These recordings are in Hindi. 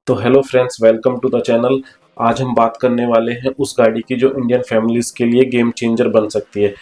तो hello friends, welcome to the channel. आज हम बात करने वाले हैं उस गाड़ी की जो इंडियन फैमिलीज़ के लिए गेम चेंजर बन सकती है।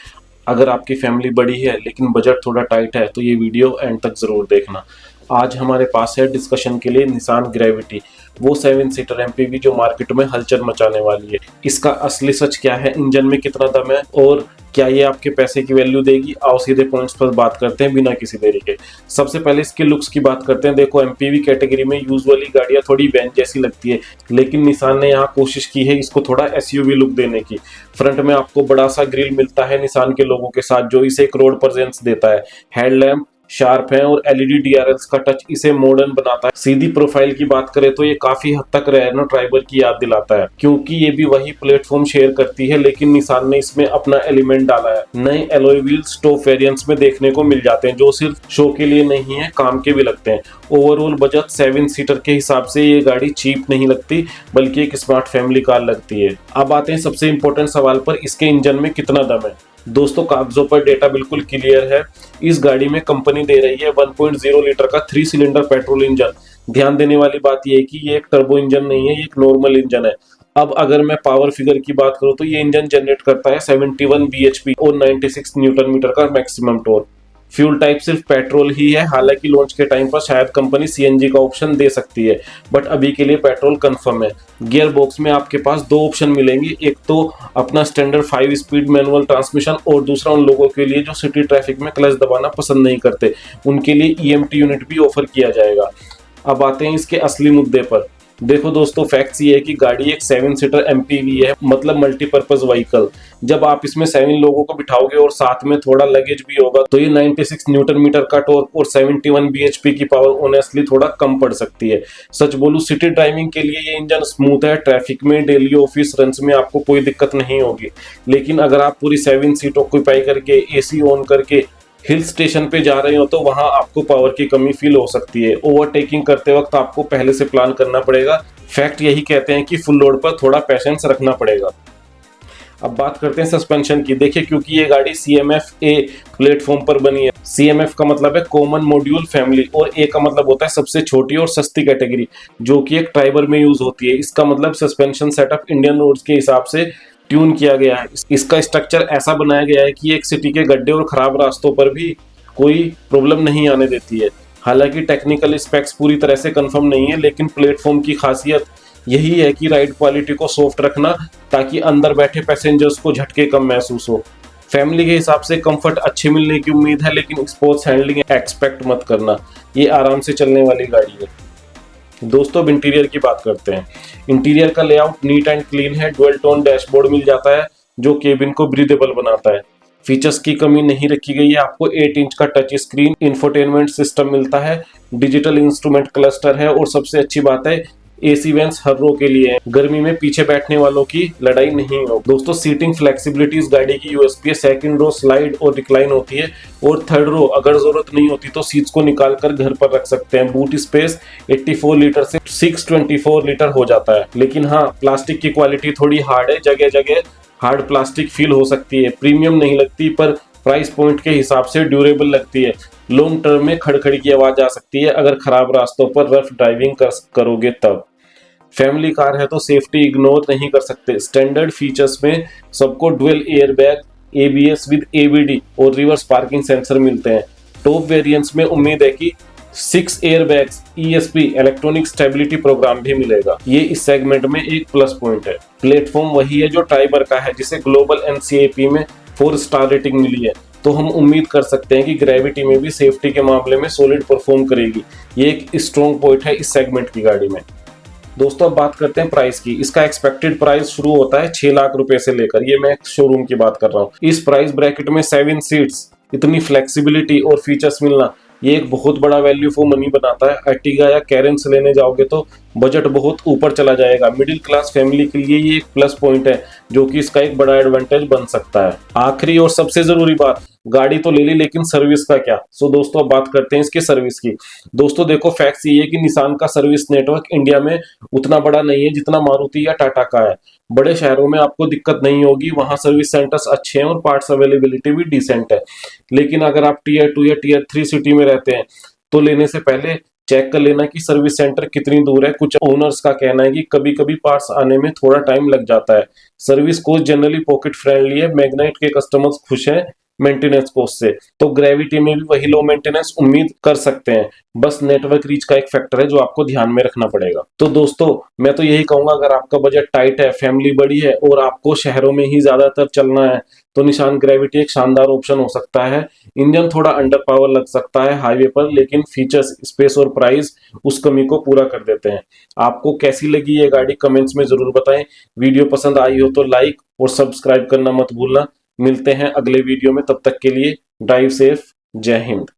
अगर आपकी फैमिली बड़ी है लेकिन बजट थोड़ा टाइट है तो ये वीडियो एंड तक ज़रूर देखना। आज हमारे पास है डिस्कशन के लिए निसान ग्रेविटी, वो 7 सीटर एमपीवी जो मार्केट में हलचल मचाने वाली है। इसका असली सच क्या है, इंजन में कितना दम है और क्या ये आपके पैसे की वैल्यू देगी? आओ सीधे पॉइंट्स पर बात करते हैं बिना किसी देरी के। सबसे पहले इसके लुक्स की बात करते हैं। देखो, एमपीवी कैटेगरी में यूजुअली गाड़ियां थोड़ी वैन जैसी लगती है, लेकिन निसान ने यहाँ कोशिश की है इसको थोड़ा एसयूवी लुक देने की। फ्रंट में आपको बड़ा सा ग्रिल मिलता है निसान के लोगों के साथ, जो इसे एक रोड प्रेजेंस देता है। हेडलैम्प शार्प है और एलईडी डीआरएल्स का टच इसे मॉडर्न बनाता है। सीधी प्रोफाइल की बात करें तो ये काफी हद तक रेनो ट्राइबर की याद दिलाता है, क्योंकि ये भी वही प्लेटफॉर्म शेयर करती है, लेकिन निसान ने इसमें अपना एलिमेंट डाला है। नए एलॉय व्हील्स टॉप वेरिएंट्स में देखने को मिल जाते हैं, जो सिर्फ शो के लिए नहीं है, काम के भी लगते हैं। ओवरऑल बजट 7 सीटर के हिसाब से ये गाड़ी चीप नहीं लगती, बल्कि एक स्मार्ट फैमिली कार लगती है। अब आते हैं सबसे इंपॉर्टेंट सवाल पर, इसके इंजन में कितना दम है। दोस्तों, कागजों पर डेटा बिल्कुल क्लियर है। इस गाड़ी में कंपनी दे रही है 1.0 लीटर का 3 सिलेंडर पेट्रोल इंजन। ध्यान देने वाली बात यह है कि ये एक टर्बो इंजन नहीं है, ये एक नॉर्मल इंजन है। अब अगर मैं पावर फिगर की बात करूं तो ये इंजन जनरेट करता है 71 bhp और 96 न्यूटन मीटर का मैक्सिमम टॉर्क। फ्यूल टाइप सिर्फ पेट्रोल ही है, हालांकि लॉन्च के टाइम पर शायद कंपनी सीएनजी का ऑप्शन दे सकती है, बट अभी के लिए पेट्रोल कंफर्म है। गियर बॉक्स में आपके पास दो ऑप्शन मिलेंगे, एक तो अपना स्टैंडर्ड 5 स्पीड मैनुअल ट्रांसमिशन, और दूसरा उन लोगों के लिए जो सिटी ट्रैफिक में क्लच दबाना पसंद नहीं करते, उनके लिए ईएमटी यूनिट भी ऑफर किया जाएगा। अब आते हैं इसके असली मुद्दे पर। देखो दोस्तों, फैक्ट्स ये है कि गाड़ी एक 7 सीटर एमपीवी है, मतलब मल्टीपर्पज व्हीकल। जब आप इसमें 7 लोगों को बिठाओगे और साथ में थोड़ा लगेज भी होगा तो ये 96 न्यूटन मीटर का टॉर्क और 71 bhp की पावर ऑनेस्टली थोड़ा कम पड़ सकती है। सच बोलूं, सिटी ड्राइविंग के लिए ये इंजन स्मूथ है, ट्रैफिक में, डेली ऑफिस रन्स में आपको कोई दिक्कत नहीं होगी। लेकिन अगर आप पूरी 7 सीट ऑक्यूपाई करके एसी ऑन करके हिल स्टेशन पे जा रहे हो तो वहां आपको पावर की कमी फील हो सकती है। ओवरटेकिंग करते वक्त आपको पहले से प्लान करना पड़ेगा। फैक्ट यही कहते हैं कि फुल लोड पर थोड़ा पेशेंस रखना पड़ेगा। अब बात करते हैं सस्पेंशन की। देखिए, क्योंकि ये गाड़ी CMF-A प्लेटफॉर्म पर बनी है। CMF का मतलब है कॉमन मॉड्यूल फैमिली, और A का मतलब होता है सबसे छोटी और सस्ती कैटेगरी, जो कि एक ट्राइबर में यूज होती है। इसका मतलब सस्पेंशन सेटअप इंडियन रोड्स के हिसाब से ट्यून किया गया है। इसका स्ट्रक्चर ऐसा बनाया गया है कि एक सिटी के गड्ढे और खराब रास्तों पर भी कोई प्रॉब्लम नहीं आने देती है। हालांकि टेक्निकल स्पेक्स पूरी तरह से कंफर्म नहीं है, लेकिन प्लेटफॉर्म की खासियत यही है कि राइड क्वालिटी को सॉफ्ट रखना, ताकि अंदर बैठे पैसेंजर्स को झटके कम महसूस हो। फैमिली के हिसाब से कंफर्ट अच्छे मिलने की उम्मीद है, लेकिन स्पोर्ट्स हैंडलिंग एक्सपेक्ट मत करना। ये आराम से चलने वाली गाड़ी है। दोस्तों, अब इंटीरियर की बात करते हैं। इंटीरियर का लेआउट नीट एंड क्लीन है। डुअल टोन डैशबोर्ड मिल जाता है, जो केबिन को ब्रीदेबल बनाता है। फीचर्स की कमी नहीं रखी गई है। आपको 8 इंच का टच स्क्रीन, इंफोटेनमेंट सिस्टम मिलता है, डिजिटल इंस्ट्रूमेंट क्लस्टर है, और सबसे अच्छी बात है एसी वेंट्स हर रो के लिए है। गर्मी में पीछे बैठने वालों की लड़ाई नहीं हो। दोस्तों, सीटिंग फ्लेक्सिबिलिटी इस गाड़ी की यूएसपी है। सेकंड रो स्लाइड और रिक्लाइन होती है, और थर्ड रो अगर जरूरत नहीं होती तो सीट्स को निकाल कर घर पर रख सकते हैं। बूट स्पेस 84 लीटर से 624 लीटर हो जाता है। लेकिन हाँ, प्लास्टिक की क्वालिटी थोड़ी हार्ड है, जगह जगह हार्ड प्लास्टिक फील हो सकती है। प्रीमियम नहीं लगती, पर प्राइस पॉइंट के हिसाब से ड्यूरेबल लगती है। लॉन्ग टर्म में खड़खड़ की आवाज आ सकती है अगर खराब रास्तों पर रफ ड्राइविंग करोगे तब। फैमिली कार है तो सेफ्टी इग्नोर नहीं कर सकते। स्टैंडर्ड फीचर्स में सबको dual airbag, ABS with ABD और रिवर्स पार्किंग सेंसर मिलते हैं। टॉप वेरिएंट्स में उम्मीद है कि 6 airbags, ESP electronic stability program भी मिलेगा। ये इस सेगमेंट में एक प्लस पॉइंट है। प्लेटफॉर्म वही है जो ट्राइबर का है, जिसे ग्लोबल NCAP में 4 स्टार रेटिंग मिली है, तो हम उम्मीद कर सकते हैं कि ग्रेविटी में भी सेफ्टी के मामले में सॉलिड परफॉर्म करेगी। ये एक स्ट्रॉन्ग पॉइंट है इस सेगमेंट की गाड़ी में। दोस्तों, अब बात करते हैं प्राइस की। इसका एक्सपेक्टेड प्राइस शुरू होता है 6 लाख रुपए से लेकर। ये मैं शोरूम की बात कर रहा हूँ। इस प्राइस ब्रैकेट में 7 सीट्स, इतनी फ्लेक्सिबिलिटी और फीचर्स मिलना, ये एक बहुत बड़ा वैल्यू फॉर मनी बनाता है। अर्टिगा या कैरेंस लेने जाओगे तो बजट बहुत ऊपर चला जाएगा। मिडिल क्लास फैमिली के लिए ये एक प्लस पॉइंट है, जो कि इसका एक बड़ा एडवांटेज बन सकता है। आखिरी और सबसे जरूरी बात, गाड़ी तो ले ली, लेकिन सर्विस का क्या? दोस्तों, अब बात करते हैं इसकी सर्विस की। दोस्तों देखो, फैक्ट्स ये है कि निसान का सर्विस नेटवर्क इंडिया में उतना बड़ा नहीं है जितना मारुति या टाटा का है। बड़े शहरों में आपको दिक्कत नहीं होगी, वहां सर्विस सेंटर्स अच्छे हैं और पार्ट्स अवेलेबिलिटी भी डिसेंट है। लेकिन अगर आप टियर 2 या टियर 3 सिटी में रहते हैं तो लेने से पहले चेक कर लेना कि सर्विस सेंटर कितनी दूर है। कुछ ओनर्स का कहना है कि कभी कभी पार्ट्स आने में थोड़ा टाइम लग जाता है। Service cost generally pocket friendly है, मैग्नाइट के कस्टमर्स खुश हैं मेंटेनेंस कॉस्ट से, तो ग्रेविटी में भी वही लो मेंटेनेंस उम्मीद कर सकते हैं। बस नेटवर्क रीच का एक फैक्टर है जो आपको ध्यान में रखना पड़ेगा। तो दोस्तों मैं तो यही कहूंगा, अगर आपका बजट टाइट है, फैमिली बड़ी है और आपको शहरों में ही ज्यादातर चलना है, तो निशान ग्रेविटी एक शानदार ऑप्शन हो सकता है। इंजन थोड़ा अंडर पावर लग सकता है हाईवे पर, लेकिन फीचर्स, स्पेस और प्राइस उस कमी को पूरा कर देते हैं। आपको कैसी लगी ये गाड़ी कमेंट्स में जरूर बताएं। वीडियो पसंद आई हो तो लाइक और सब्सक्राइब करना मत भूलना। मिलते हैं अगले वीडियो में, तब तक के लिए ड्राइव सेफ, जय हिंद।